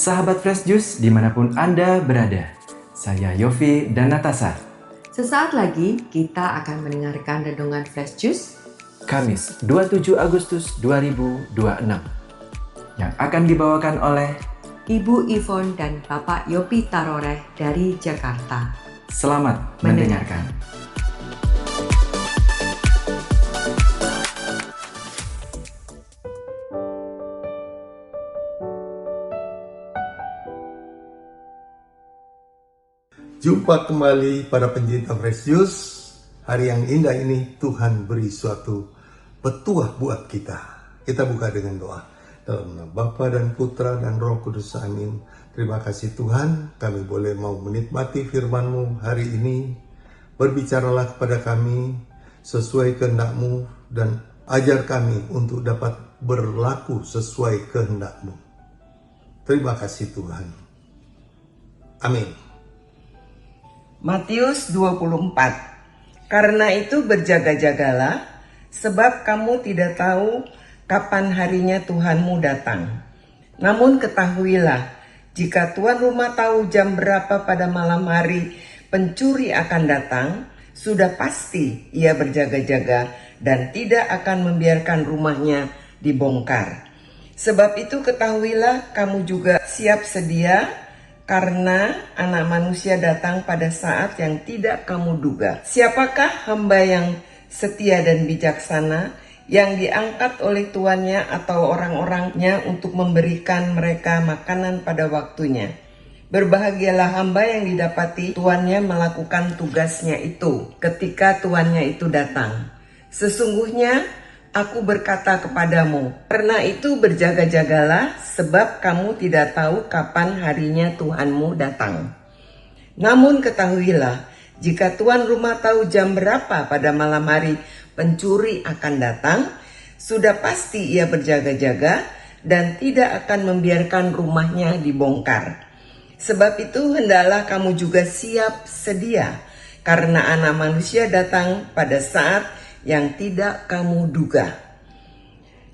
Sahabat Fresh Juice dimanapun Anda berada, saya Yofi dan Natasha. Sesaat lagi kita akan mendengarkan Renungan Fresh Juice Kamis 27 Agustus 2026 yang akan dibawakan oleh Ibu Ivon dan Bapak Yopi Taroreh dari Jakarta. Selamat mendengarkan. Jumpa kembali para pencinta Fresh Juice. Hari yang indah ini Tuhan beri suatu petuah buat kita. Kita buka dengan doa. Dalam nama Bapa dan Putra dan Roh Kudus, amin. Terima kasih Tuhan, kami boleh mau menikmati firman-Mu hari ini. Berbicaralah kepada kami sesuai kehendak-Mu dan ajar kami untuk dapat berlaku sesuai kehendak-Mu. Terima kasih Tuhan. Amin. Matius 24. Karena itu berjaga-jagalah, sebab kamu tidak tahu kapan harinya Tuhanmu datang. Namun ketahuilah, jika tuan rumah tahu jam berapa pada malam hari pencuri akan datang, sudah pasti ia berjaga-jaga dan tidak akan membiarkan rumahnya dibongkar. Sebab itu ketahuilah kamu juga siap sedia, karena anak manusia datang pada saat yang tidak kamu duga. Siapakah hamba yang setia dan bijaksana yang diangkat oleh tuannya atau orang-orangnya untuk memberikan mereka makanan pada waktunya? Berbahagialah hamba yang didapati tuannya melakukan tugasnya itu ketika tuannya itu datang. Sesungguhnya aku berkata kepadamu, karena itu berjaga-jagalah, sebab kamu tidak tahu kapan harinya Tuhanmu datang. Namun ketahuilah, jika tuan rumah tahu jam berapa pada malam hari pencuri akan datang, sudah pasti ia berjaga-jaga dan tidak akan membiarkan rumahnya dibongkar. Sebab itu hendaklah kamu juga siap sedia, karena anak manusia datang pada saat yang tidak kamu duga.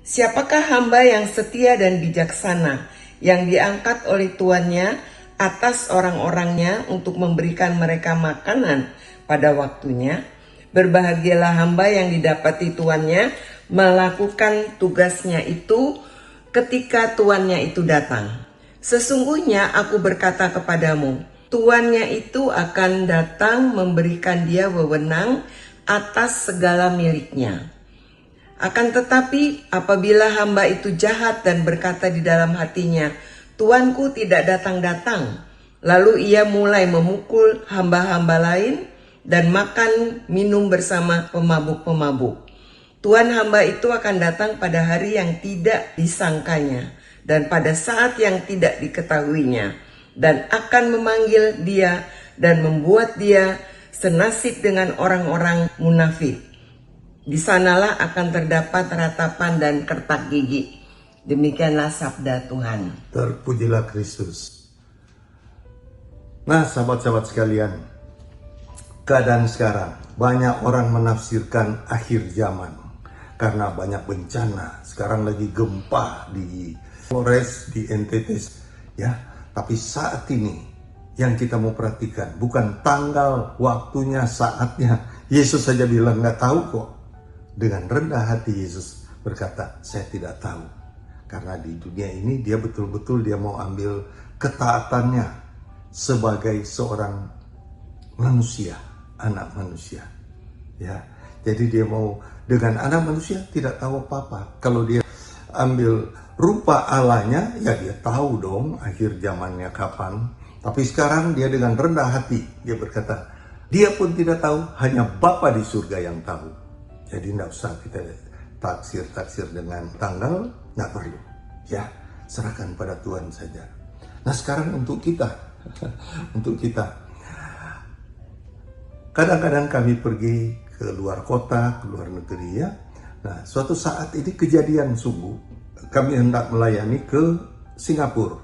Siapakah hamba yang setia dan bijaksana yang diangkat oleh tuannya atas orang-orangnya untuk memberikan mereka makanan pada waktunya? Berbahagialah hamba yang didapati tuannya melakukan tugasnya itu ketika tuannya itu datang. Sesungguhnya aku berkata kepadamu, tuannya itu akan datang memberikan dia wewenang atas segala miliknya. Akan tetapi apabila hamba itu jahat dan berkata di dalam hatinya, tuanku tidak datang-datang, lalu ia mulai memukul hamba-hamba lain dan makan minum bersama pemabuk-pemabuk, tuan hamba itu akan datang pada hari yang tidak disangkanya dan pada saat yang tidak diketahuinya, dan akan memanggil dia dan membuat dia senasib dengan orang-orang munafik. Di sanalah akan terdapat ratapan dan kertak gigi. Demikianlah sabda Tuhan. Terpujilah Kristus. Nah, sahabat-sahabat sekalian, keadaan sekarang banyak orang menafsirkan akhir zaman karena banyak bencana. Sekarang lagi gempa di Flores, di NTT, ya. Tapi saat ini yang kita mau perhatikan bukan tanggal, waktunya, saatnya. Yesus saja bilang nggak tahu kok. Dengan rendah hati Yesus berkata, saya tidak tahu. Karena di dunia ini dia betul-betul dia mau ambil ketaatannya sebagai seorang manusia, anak manusia. Ya, jadi dia mau dengan anak manusia tidak tahu apa-apa. Kalau dia ambil rupa Allahnya, ya dia tahu dong akhir zamannya kapan. Tapi sekarang dia dengan rendah hati, dia berkata, dia pun tidak tahu, hanya Bapa di surga yang tahu. Jadi tidak usah kita taksir dengan tanggal, nggak perlu. Ya, serahkan pada Tuhan saja. Nah sekarang untuk kita, untuk kita. Kadang-kadang kami pergi ke luar kota, ke luar negeri ya. Nah suatu saat ini kejadian sungguh, kami hendak melayani ke Singapura.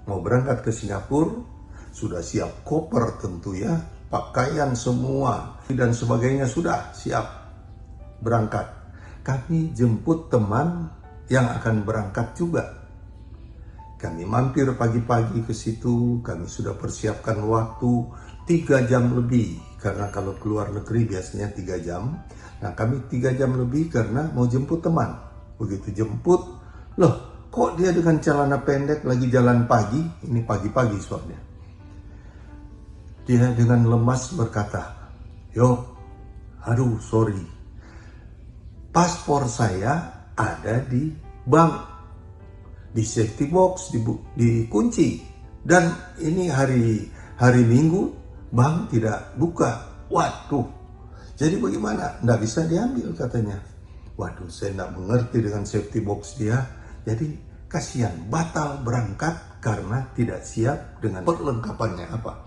Mau berangkat ke Singapura, sudah siap koper tentu ya, pakaian semua dan sebagainya sudah siap berangkat. Kami jemput teman yang akan berangkat juga. Kami mampir pagi-pagi ke situ, kami sudah persiapkan waktu 3 jam lebih. Karena kalau keluar negeri biasanya 3 jam. Nah kami 3 jam lebih karena mau jemput teman. Begitu jemput, loh kok dia dengan celana pendek lagi jalan pagi? Ini pagi-pagi soalnya. Dia dengan lemas berkata, aduh sorry, paspor saya ada di bank, di safety box, dikunci. Dan ini hari Minggu, bank tidak buka. Waduh, jadi bagaimana? Nggak bisa diambil katanya. Waduh, saya nggak mengerti dengan safety box dia. Jadi kasihan, batal berangkat karena tidak siap dengan perlengkapannya apa?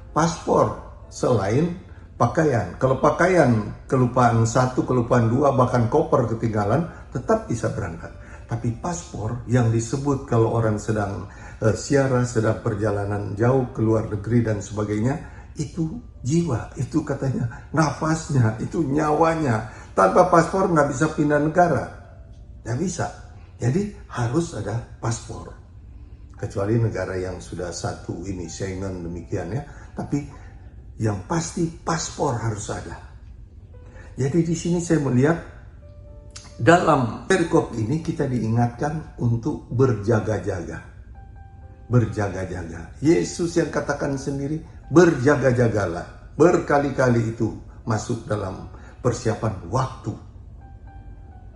Paspor, selain pakaian. Kalau pakaian kelupaan 1, kelupaan 2, bahkan koper ketinggalan, tetap bisa berangkat. Tapi paspor yang disebut kalau orang sedang siara, sedang perjalanan jauh ke luar negeri dan sebagainya, itu jiwa, itu katanya nafasnya, itu nyawanya. Tanpa paspor nggak bisa pindah negara, nggak bisa. Jadi harus ada paspor. Kecuali negara yang sudah satu ini Schengen demikian ya. Tapi yang pasti paspor harus ada. Jadi di sini saya melihat dalam perikop ini kita diingatkan untuk berjaga-jaga. Berjaga-jaga. Yesus yang katakan sendiri, berjaga-jagalah. Berkali-kali itu masuk dalam persiapan waktu.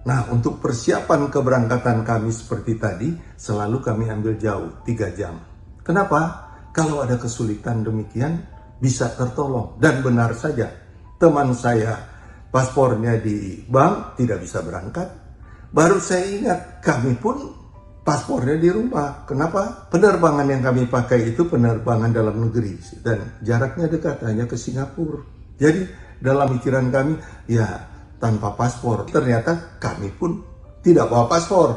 Nah, untuk persiapan keberangkatan kami seperti tadi, selalu kami ambil jauh, 3 jam. Kenapa? Kalau ada kesulitan demikian, bisa tertolong. Dan benar saja, teman saya paspornya di bank, tidak bisa berangkat. Baru saya ingat, kami pun paspornya di rumah. Kenapa? Penerbangan yang kami pakai itu penerbangan dalam negeri. Dan jaraknya dekat, hanya ke Singapura. Jadi, dalam pikiran kami, ya tanpa paspor. Ternyata kami pun tidak bawa paspor.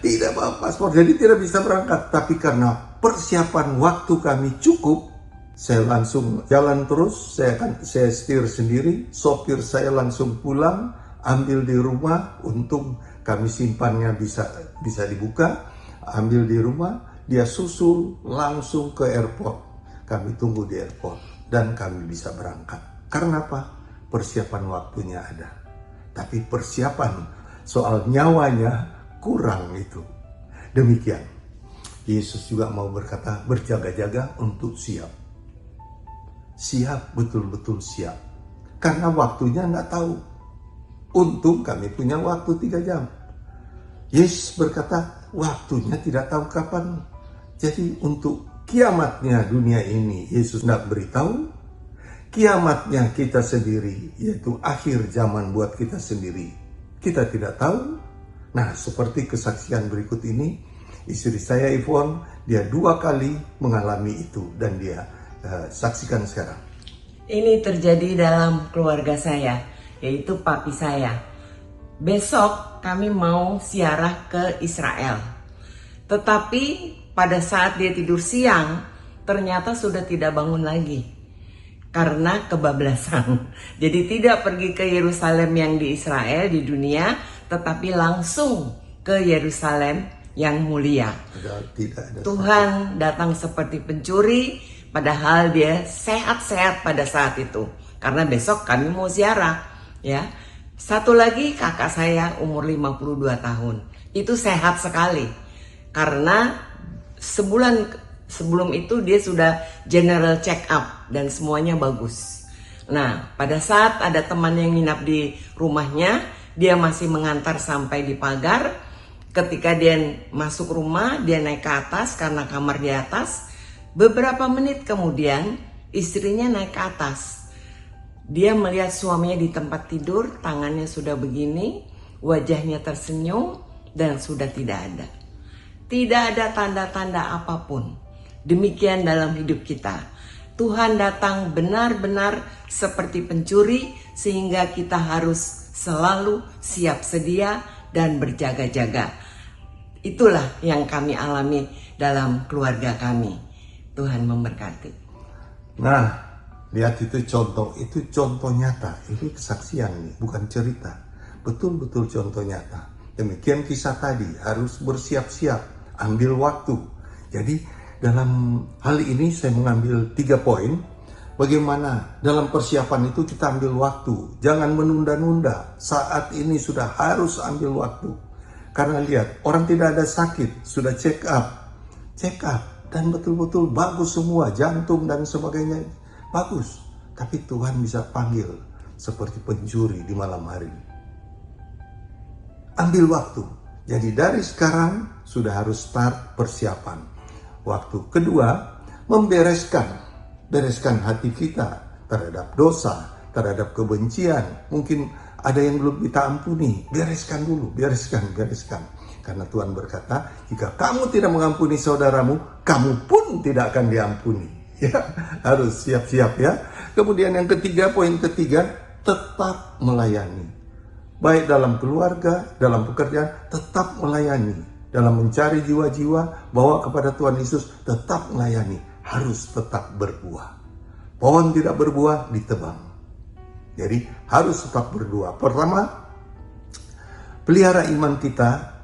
Tidak bawa paspor, jadi tidak bisa berangkat. Tapi karena persiapan waktu kami cukup, saya langsung jalan terus. Saya setir sendiri. Sopir saya langsung pulang, ambil di rumah. Untung kami simpannya bisa dibuka. Ambil di rumah, dia susul langsung ke airport. Kami tunggu di airport dan kami bisa berangkat. Karena apa? Persiapan waktunya ada. Tapi persiapan soal nyawanya kurang itu. Demikian. Yesus juga mau berkata, berjaga-jaga untuk siap. Siap, betul-betul siap. Karena waktunya nggak tahu. Untung kami punya waktu 3 jam. Yesus berkata, waktunya tidak tahu kapan. Jadi untuk kiamatnya dunia ini, Yesus nggak beritahu. Kiamatnya kita sendiri, yaitu akhir zaman buat kita sendiri, kita tidak tahu. Nah, seperti kesaksian berikut ini, istri saya Yvonne, dia 2 kali mengalami itu dan dia saksikan sekarang. Ini terjadi dalam keluarga saya, yaitu papi saya. Besok kami mau ziarah ke Israel. Tetapi pada saat dia tidur siang, ternyata sudah tidak bangun lagi. Karena kebablasan. Jadi tidak pergi ke Yerusalem yang di Israel, di dunia, tetapi langsung ke Yerusalem yang mulia. Tuhan datang seperti pencuri, padahal dia sehat-sehat pada saat itu. Karena besok kami mau ziarah, ya. Satu lagi kakak saya umur 52 tahun. Itu sehat sekali. Karena sebulan sebelum itu dia sudah general check up dan semuanya bagus. Nah, pada saat ada teman yang nginap di rumahnya, dia masih mengantar sampai di pagar. Ketika dia masuk rumah, dia naik ke atas karena kamar di atas. Beberapa menit kemudian, istrinya naik ke atas. Dia melihat suaminya di tempat tidur, tangannya sudah begini, wajahnya tersenyum dan sudah tidak ada. Tidak ada tanda-tanda apapun. Demikian dalam hidup kita. Tuhan datang benar-benar seperti pencuri sehingga kita harus selalu siap sedia dan berjaga-jaga. Itulah yang kami alami dalam keluarga kami. Tuhan memberkati. Nah, lihat itu contoh nyata. Ini kesaksian, bukan cerita. Betul-betul contoh nyata. Demikian kisah tadi, harus bersiap-siap. ambil waktu. Jadi dalam hal ini saya mengambil 3 poin. Bagaimana dalam persiapan itu kita ambil waktu. Jangan menunda-nunda. Saat ini sudah harus ambil waktu. Karena lihat, orang tidak ada sakit, sudah check up. Dan betul-betul bagus semua, jantung dan sebagainya bagus. Tapi Tuhan bisa panggil seperti pencuri di malam hari. Ambil waktu. Jadi dari sekarang sudah harus start persiapan. Waktu kedua, bereskan hati kita terhadap dosa, terhadap kebencian. Mungkin ada yang belum kita ampuni, bereskan dulu, bereskan. Karena Tuhan berkata, jika kamu tidak mengampuni saudaramu, kamu pun tidak akan diampuni. Ya, harus siap-siap ya. Kemudian yang ketiga, poin ketiga, tetap melayani. Baik dalam keluarga, dalam pekerjaan, tetap melayani. Dalam mencari jiwa-jiwa, bawa kepada Tuhan Yesus, tetap melayani. Harus tetap berbuah. Pohon tidak berbuah, ditebang. Jadi harus tetap berbuah. Pertama, pelihara iman kita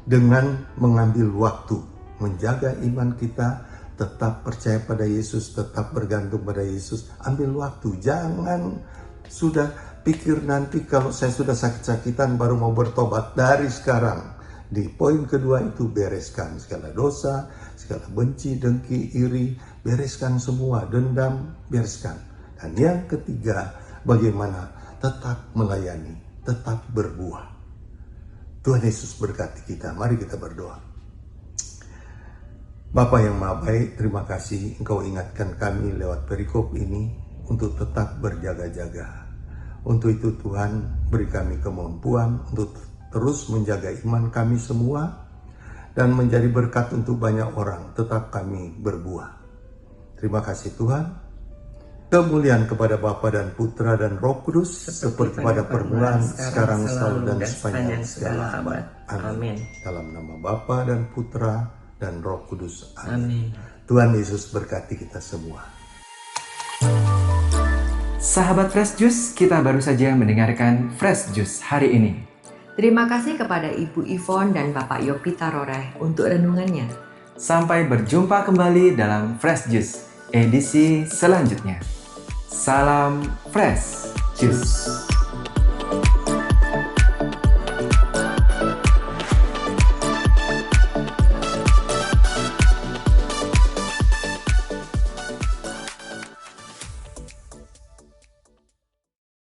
dengan mengambil waktu. Menjaga iman kita, tetap percaya pada Yesus, tetap bergantung pada Yesus. Ambil waktu, jangan sudah pikir nanti kalau saya sudah sakit-sakitan baru mau bertobat. Dari sekarang. Di poin kedua itu bereskan segala dosa, segala benci, dengki, iri, bereskan semua, dendam, bereskan. Dan yang ketiga, bagaimana tetap melayani, tetap berbuah. Tuhan Yesus berkati kita, mari kita berdoa. Bapa yang Maha Baik, terima kasih Engkau ingatkan kami lewat perikop ini untuk tetap berjaga-jaga. Untuk itu Tuhan, beri kami kemampuan untuk terus menjaga iman kami semua dan menjadi berkat untuk banyak orang. Tetap kami berbuah. Terima kasih Tuhan. Kemuliaan kepada Bapa dan Putra dan Roh Kudus seperti pada permulaan, sekarang, selalu dan sepanjang segala abad. Amin. Dalam nama Bapa dan Putra dan Roh Kudus. Amin. Tuhan Yesus berkati kita semua. Sahabat Fresh Juice, kita baru saja mendengarkan Fresh Juice hari ini. Terima kasih kepada Ibu Yvonne dan Bapak Yopi Taroreh untuk renungannya. Sampai berjumpa kembali dalam Fresh Juice edisi selanjutnya. Salam Fresh Juice.